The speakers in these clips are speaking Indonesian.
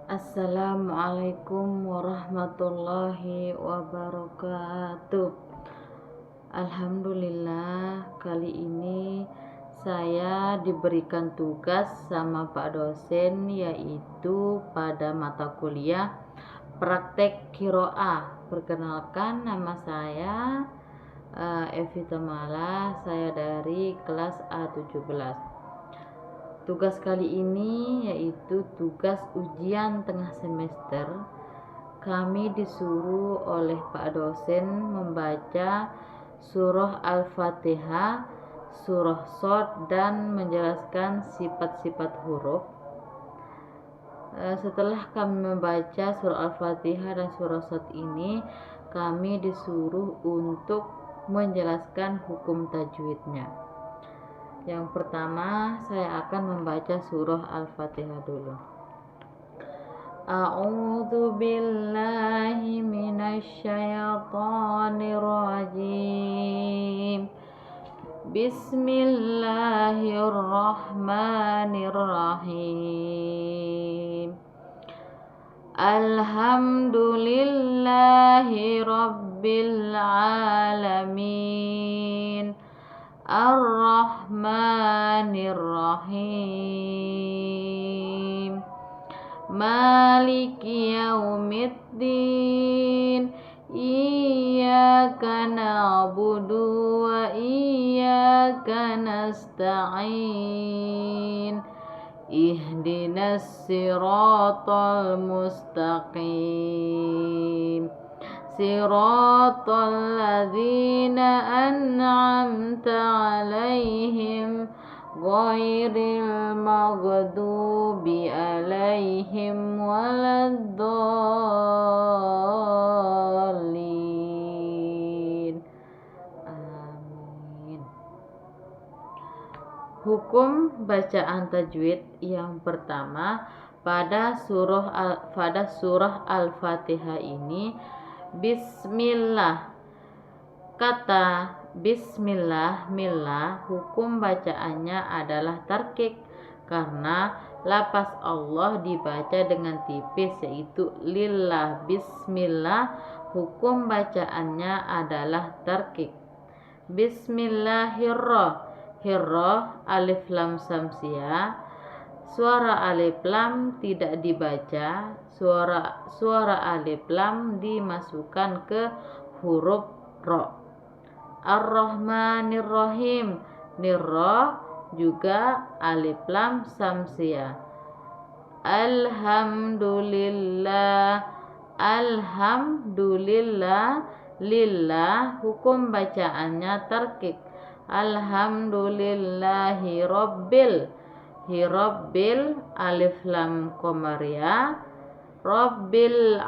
Assalamualaikum warahmatullahi wabarakatuh. Alhamdulillah, kali ini saya diberikan tugas sama Pak dosen, yaitu pada mata kuliah praktek qiraah. Perkenalkan, nama saya Evita Mala, saya dari kelas A17. Tugas kali ini yaitu tugas ujian tengah semester. Kami disuruh oleh Pak dosen membaca surah Al-Fatihah, surah Shad, dan menjelaskan sifat-sifat huruf. Setelah kami membaca surah Al-Fatihah dan surah Shad ini, kami disuruh untuk menjelaskan hukum tajwidnya. Yang pertama, saya akan membaca surah Al-Fatihah dulu. A'udzu billahi minasy syaithanir rajim. Bismillahirrahmanirrahim. Alhamdulillahi rabbil alamin. Ar-Rahmanir-Rahim. Maliki yaumiddin. Iyyaka na'budu wa iyyaka nasta'in. Ihdinas siratal mustaqim. Siratal ladzina an'amta 'alaihim ghairil maghdubi 'alaihim waladdallin. Amin. Hukum bacaan tajwid yang pertama pada surah Al-Fatihah ini, Bismillah. Kata Bismillah, hukum bacaannya adalah tarkik karena lafaz Allah dibaca dengan tipis, yaitu lillah. Bismillah, hukum bacaannya adalah tarkik. Bismillahirrahmanirrahim, alif lam samsiah. Suara alif lam tidak dibaca, suara alif lam dimasukkan ke huruf ro. Ar-Rahmanir-Rahim, nirra juga alif lam samsiah. Alhamdulillah, lillah, hukum bacaannya tarkik. Alhamdulillahi rabbil, hirabbil, alif lam komariah. Rabbil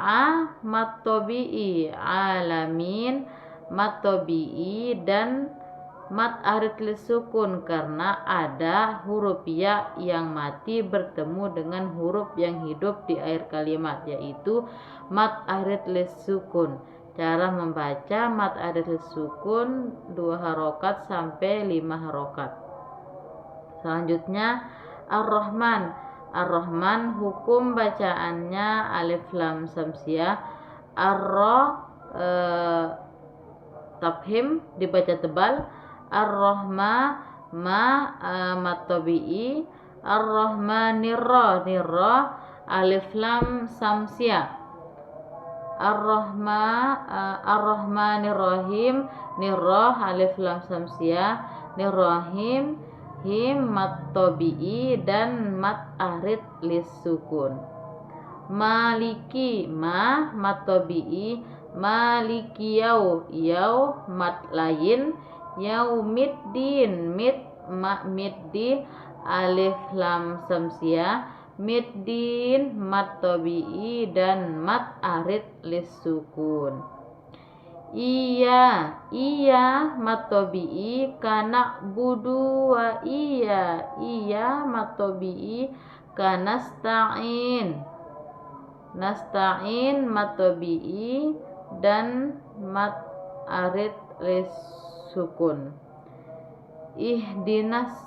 matobi'i, alamin, matobi'i, dan mat arid lisukun karena ada huruf ya yang mati bertemu dengan huruf yang hidup di akhir kalimat, yaitu mat arid lisukun. Cara membaca mat arid lisukun 2 harokat sampai 5 harokat. Selanjutnya Ar-Rahman, hukum bacaannya alif lam samsiah. Tafhim dibaca tebal. Ar-Rahma, matobi'i. Ar-Rahmanirra, alif lam samsiah. Ar-Rahmanirrahim, nirra, alif lam samsiah. Nirrahim, him mat tobi'i dan mat arid lisukun. Maliki, mat tobi'i. Maliki yau mat lain. Yaumiddin, middin, alif lam samsiah. Middin, mat tobi'i dan mat arid lisukun. Iya, matobi'i, kana budu wa iya matobi'i, kanasta'in, matobi'i dan mat arid lisukun. Ihdinas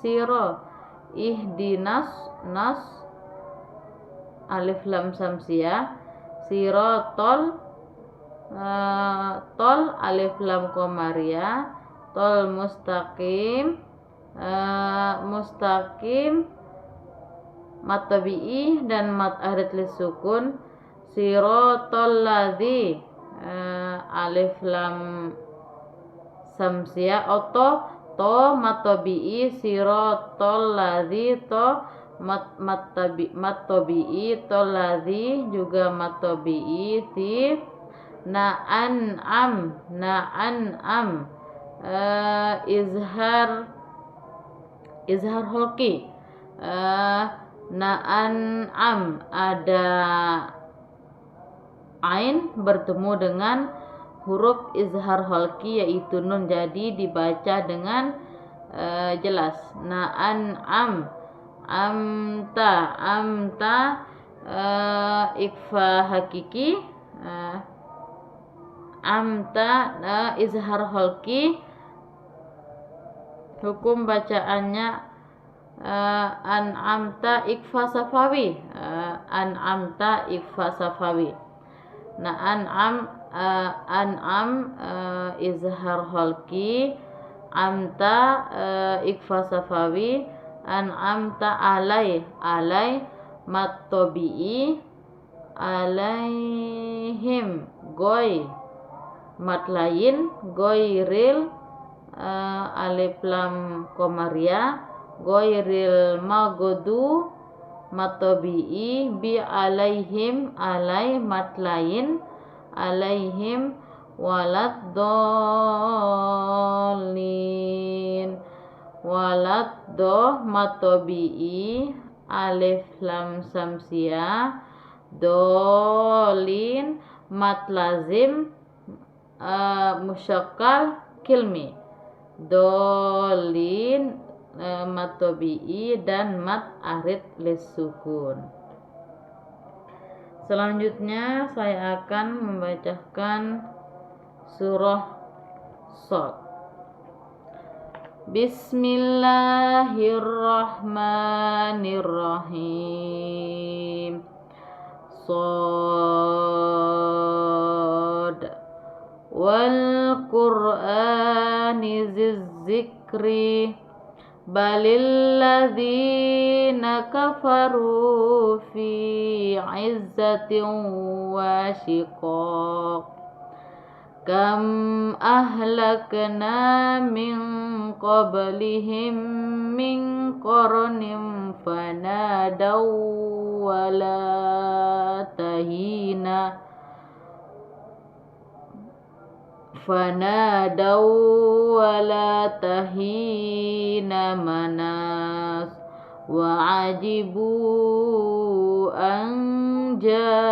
alif lam samsiah, sirotol tol alif lam komariah, tol mustaqim, mustaqim mat tabi'i dan mat arid lisukun, sirotol ladzi alif lam samsiah oto to mat tabi'i, sirotol ladzi to mat tabi'i, to ladzi juga mat tabi'i, ti na'an'am izhar holki, na'an'am ada ain bertemu dengan huruf izhar holki yaitu nun, jadi dibaca dengan jelas. Na'an'am, amta ikfa hakiki, amta izhar holki, hukum bacaannya an'amta ikfa safawi, an'amta ikfa safawi. Nah, an'am izhar holki, amta ikfa safawi, an'amta alai mat tabi'i, alaihim goy mat lain, goyril alif lam komariah, goyril magodu mat tabi'i, bi alaihim alai mat lain, alaihim walad dolin, walad do mat tabi'i, alif lam samsiah, dolin mat lazim musyakkal kilmi, dolin mat tabi'i dan mat arid lisukun. Selanjutnya saya akan membacakan surah Shad. Bismillahirrahmanirrahim. Shad wal qur'ani zizzikri balil ladzina kafaru fi 'izzatin wa shiqaq, kam ahlakna min qablihim min qarnin fanadaw wala tahina manas wa ajibu an ja'ahum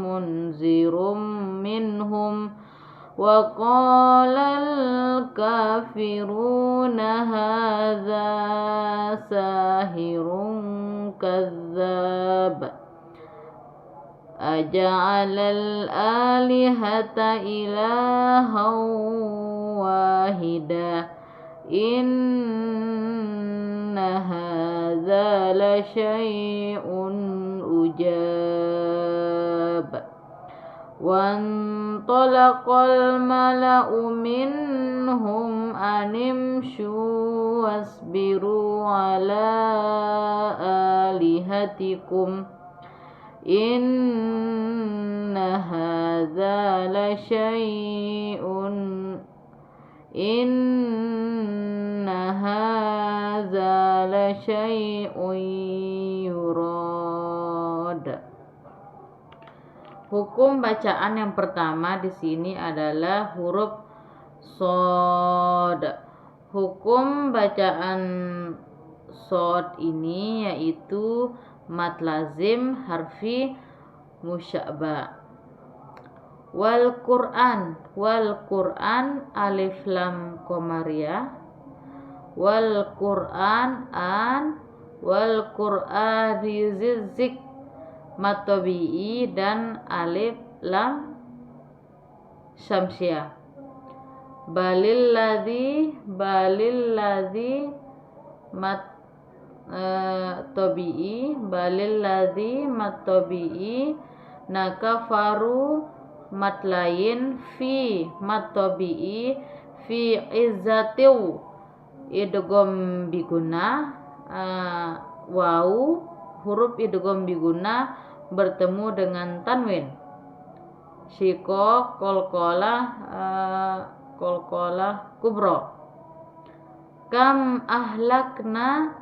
munzirum minhum wa qala al-kafiruna hadza sahirun kadzdzab, aja'alal alihata ilahan wahida, inna hadza la syai'un ujab. Wantalaqal mala'u minhum animshu wasbiru ala alihatikum, inna hadza la syai'un yurad. Hukum bacaan yang pertama di sini adalah huruf Shad. Hukum bacaan Shad ini yaitu mat lazim harfi musyabba. Wal Qur'an alif lam komariah, wal Qur'an wal Qur'an zizik mat tabi'i dan alif lam syamsiah. balil ladzi mat mat tabi'i, balil ladzi mat tabi'i, nakafaru mat lain, fi mat tabi'i, fi izzatiu idgham biguna, wau huruf idgham biguna bertemu dengan tanwin. Syikok qalqalah kubra. Kam ahlakna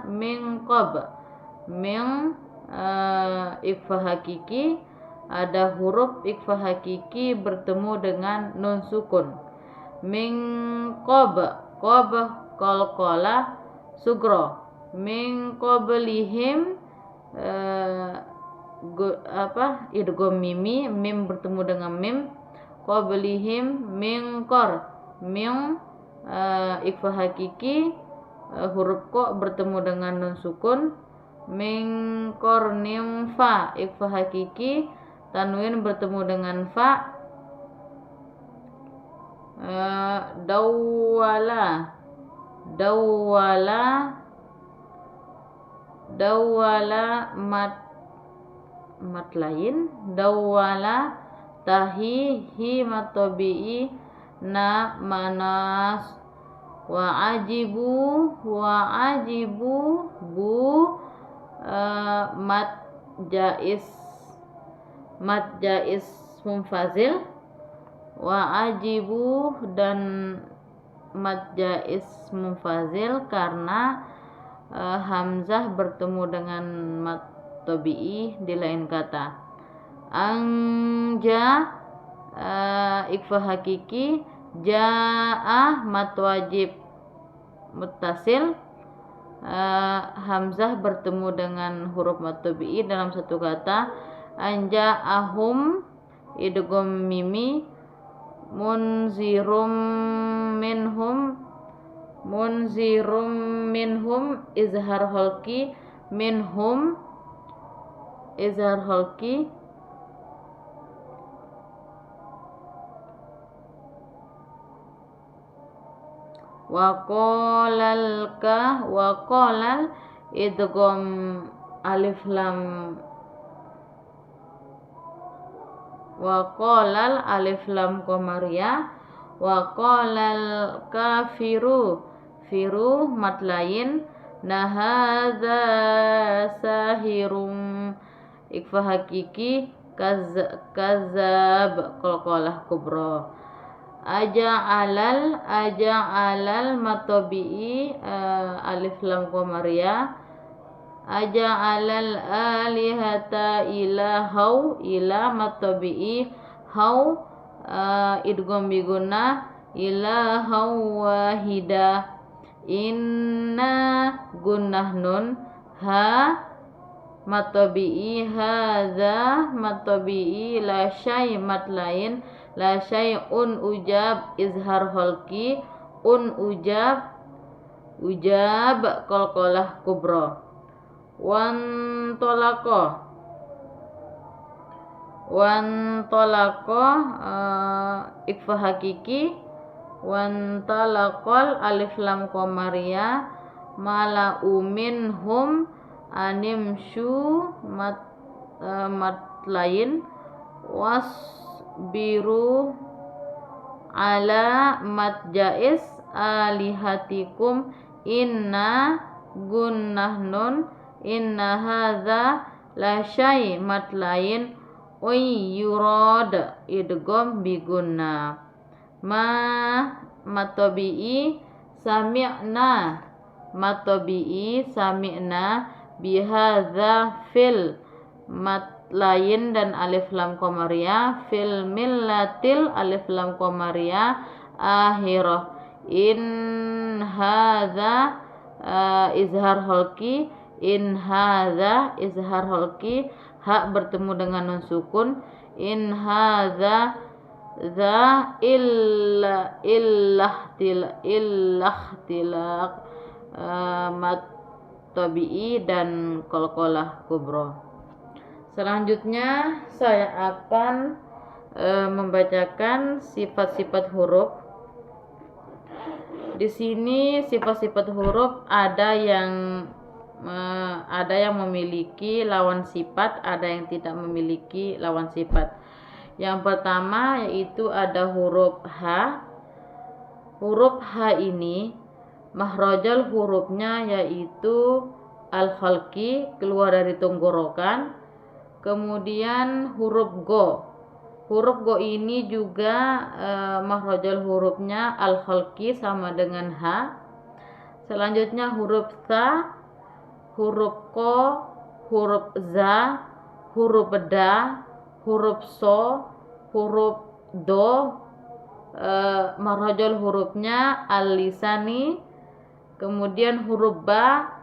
min ikhfa hakiki, ada huruf ikhfa hakiki bertemu dengan nun sukun. Min qab qalqalah sugra. Min qablihim idgham mimi, mim bertemu dengan mim. Qablihim min ikhfa hakiki, huruf ko bertemu dengan nun sukun. Min qarnim fa ikhfa hakiki, tanwin bertemu dengan fa. Dawwala mat lain, dawwala tahihi mat tabi'i, na manas, wa ajibu bu mat jais munfazil, wa ajibu dan mat jais munfazil karena hamzah bertemu dengan mat tabi'i di lain kata. Anja ikhfa hakiki, ja'ah mat wajib muttasil, hamzah bertemu dengan huruf mat tabi'i dalam satu kata. Anja'ahum idgham mimi, munzirum minhum izhar halqi, minhum izhar halqi. Wa qalal idgham alif lam, wa qalal alif lam qamariyah, wa qalal kafiru mat lain, nahadza sahirum ikhfa hakiki, kazab qalqalah kubra. Aja'alal mat tabi'i, alif lam qamariyah, aja'alal alihata ilahau, ila mat tabi'i, hau idgham biguna, ilahau wahida. Inna gunnah nun, ha mat tabi'i, hadza mat tabi'i, la syai mat lain, la syai'un ujab izhar halqi, ujab qalqalah kubra. Wantolaqa ikhfa hakiki, wantalaqal alif lam qamariyah, mala'u minhum animshu mat lain, wasbiru ala mat jais alihatikum, inna gunnah nun, inna hadza la syai mat lain, yurad idgham bigunna. Mat tabi'i, sami'na mat tabi'i, sami'na bihadza fil mat lain dan alif lam qamariyah, fil millatil alif lam qamariyah akhirah. In hadza izhar halqi, in hadza izhar halqi, ha bertemu dengan nun sukun. In hadza za illah mat tabi'i dan qalqalah kubra. Selanjutnya saya akan membacakan sifat-sifat huruf. Di sini sifat-sifat huruf ada yang memiliki lawan sifat, ada yang tidak memiliki lawan sifat. Yang pertama yaitu ada huruf H. Huruf H ini makhrajul hurufnya yaitu al-khalqi, keluar dari tenggorokan. Kemudian huruf Go. Huruf Go ini juga makhrajul hurufnya al-khalqi sama dengan H. Selanjutnya huruf Sa, huruf Ko, huruf Za, huruf Da, huruf So, huruf Do, makhrajul hurufnya al-lisani. Kemudian huruf Ba,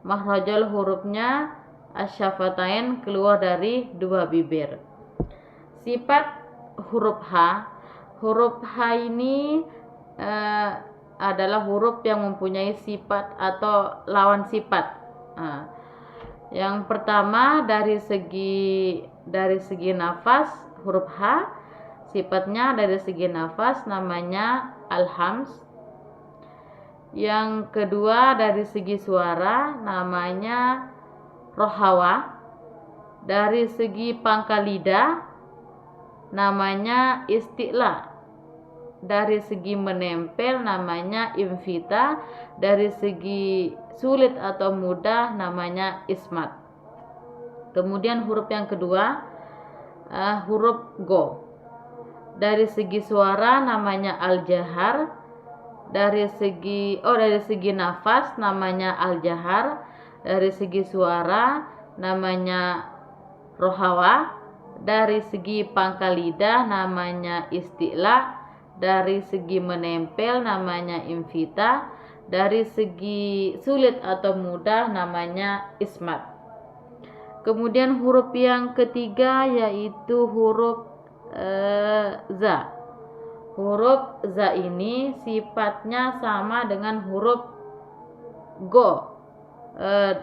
makhrajul hurufnya asyafatain, keluar dari dua bibir. Sifat huruf H. Huruf H ini adalah huruf yang mempunyai sifat atau lawan sifat. Yang pertama dari segi nafas, huruf H sifatnya dari segi nafas namanya al-hams. Yang kedua dari segi suara namanya rohawa. Dari segi pangkal lidah namanya isti'la. Dari segi menempel namanya invita. Dari segi sulit atau mudah namanya ismat. Kemudian huruf yang kedua huruf Go. Dari segi suara namanya al-jahar. Dari segi nafas namanya al-jahar. Dari segi suara namanya rohawa. Dari segi pangkal lidah namanya isti'la. Dari segi menempel namanya invita. Dari segi sulit atau mudah namanya ismat. Kemudian huruf yang ketiga yaitu huruf Za. Huruf Za ini sifatnya sama dengan huruf Go.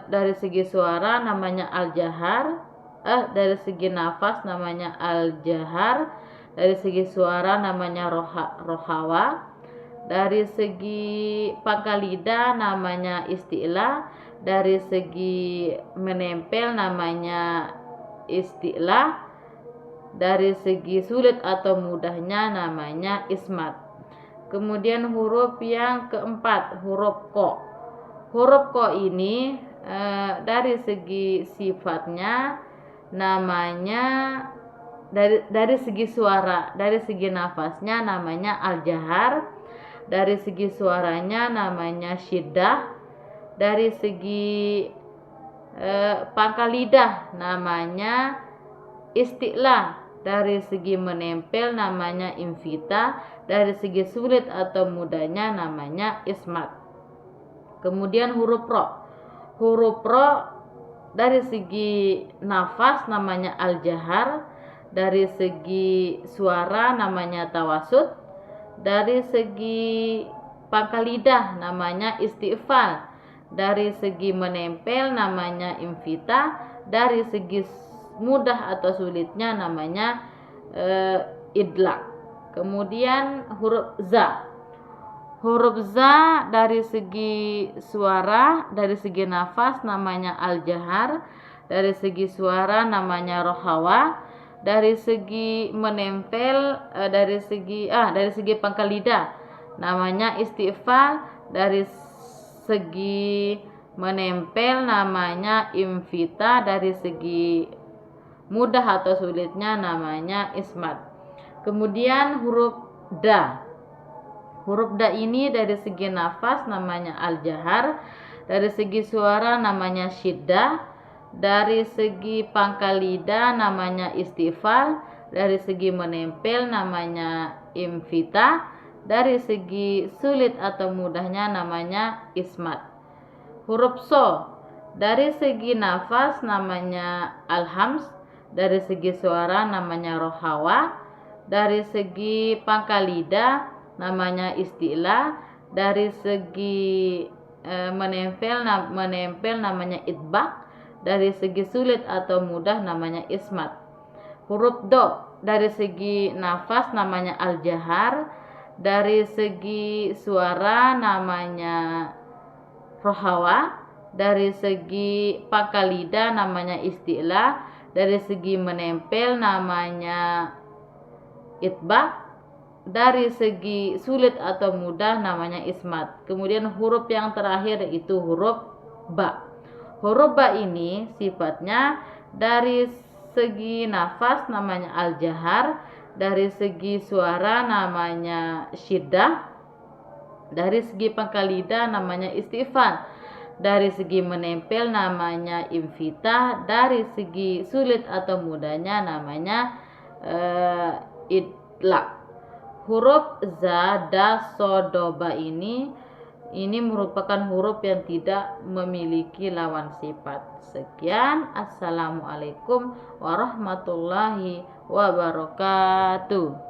Dari segi suara namanya al-jahar. Dari segi nafas namanya al-jahar. Dari segi suara namanya rohawa. Dari segi pangkal lidah namanya isti'la. Dari segi menempel namanya isti'la. Dari segi sulit atau mudahnya namanya ismat. Kemudian huruf yang keempat, huruf Ko. Huruf Ko ini dari segi sifatnya namanya dari segi suara, dari segi nafasnya namanya al-jahar. Dari segi suaranya namanya syiddah. Dari segi pangkal lidah namanya isti'la. Dari segi menempel namanya invita. Dari segi sulit atau mudahnya namanya ismat. Kemudian huruf Ro. Huruf Ro dari segi nafas namanya al-jahar. Dari segi suara namanya tawasud. Dari segi pangkal lidah namanya isti'fal. Dari segi menempel namanya invita. Dari segi mudah atau sulitnya namanya idlaq. Kemudian huruf Za. Huruf Za dari segi suara, dari segi nafas namanya al-jahar. Dari segi suara namanya rohawa. Dari segi menempel dari segi pangkal lidah namanya isti'fal. Dari segi menempel namanya invita. Dari segi mudah atau sulitnya namanya ismat. Kemudian huruf Da. Huruf Da ini dari segi nafas namanya al-jahar. Dari segi suara namanya syiddah. Dari segi pangkal lidah namanya istifal. Dari segi menempel namanya invita. Dari segi sulit atau mudahnya namanya ismat. Huruf So. Dari segi nafas namanya al-hams. Dari segi suara namanya rohawa. Dari segi pangkal lidah namanya isti'la. Dari segi menempel namanya idbaq. Dari segi sulit atau mudah namanya ismat. Huruf Do. Dari segi nafas namanya al-jahar. Dari segi suara namanya rohawa, dari segi pangkal lidah namanya isti'la, dari segi menempel namanya itbaq, dari segi sulit atau mudah namanya ismat. Kemudian huruf yang terakhir itu huruf ba. Huruf ba ini sifatnya dari segi nafas namanya al-jahar, dari segi suara namanya syiddah, dari segi pangkal lidah namanya istifal, dari segi menempel namanya infitah, dari segi sulit atau mudahnya namanya idlaq. Huruf za, da, so, do, ba ini merupakan huruf yang tidak memiliki lawan sifat. Sekian, assalamualaikum warahmatullahi wabarakatuh.